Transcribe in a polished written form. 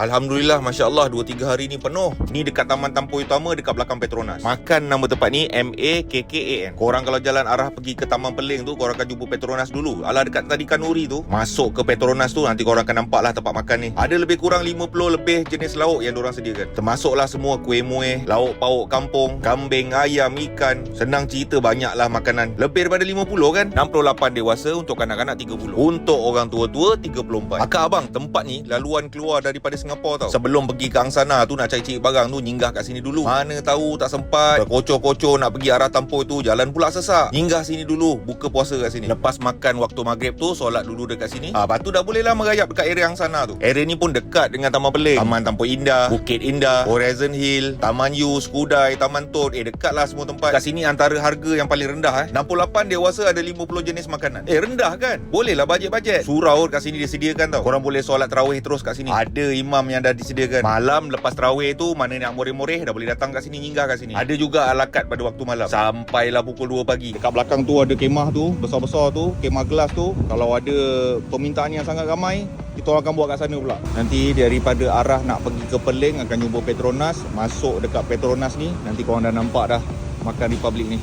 Alhamdulillah, Masya Allah, 2-3 hari ni penuh. Ni dekat Taman Tampoi Utama, dekat belakang Petronas. Makan nama tempat ni MAKKAN. Korang kalau jalan arah pergi ke Taman Peling tu, korang akan jumpa Petronas dulu. Alah, dekat tadi Kanuri tu, masuk ke Petronas tu, nanti korang akan nampak lah tempat makan ni. Ada lebih kurang 50 lebih jenis lauk yang diorang sediakan. Termasuklah semua kuih muih, lauk pauk kampung, kambing, ayam, ikan. Senang cerita, banyak lah makanan. Lebih daripada 50 kan? 68 dewasa, untuk kanak-kanak 30. Untuk orang tua-tua 34. Akak abang, tempat ni laluan keluar daripada Singapura tau. Sebelum pergi ke Angsana tu, nak cari-cari barang tu, nyinggah kat sini dulu. Mana tahu tak sempat, terkocor-kocor nak pergi arah Tampoi tu, jalan pula sesak. Nyinggah sini dulu, buka puasa kat sini. Lepas makan waktu maghrib tu, solat dulu dekat sini. Lepas tu dah boleh lah merayap dekat area Angsana tu. Area ni pun dekat dengan Taman Peling, Taman Tampoi Indah, Bukit Indah, Horizon Hill, Taman U, Skudai, Taman Tod. Dekat lah semua tempat. Kat sini antara harga yang paling rendah 68 dewasa, ada 50 jenis makanan. Rendah kan? Boleh lah bajet-bajet. Surau kat sini disediakan tau. Korang boleh solat tarawih terus kat sini. Ada imam yang dah disediakan. Malam lepas tarawih tu, mana nak moreh-moreh dah boleh datang kat sini, nyinggah kat sini. Ada juga alakat pada waktu malam sampailah pukul 2 pagi. Dekat belakang tu ada kemah tu, besar-besar tu, kemah gelas tu. Kalau ada permintaan yang sangat ramai, kita orang akan buat kat sana pula. Nanti daripada arah nak pergi ke Peling akan jumpa Petronas. Masuk dekat Petronas ni, nanti korang dah nampak dah Makan Republic ni.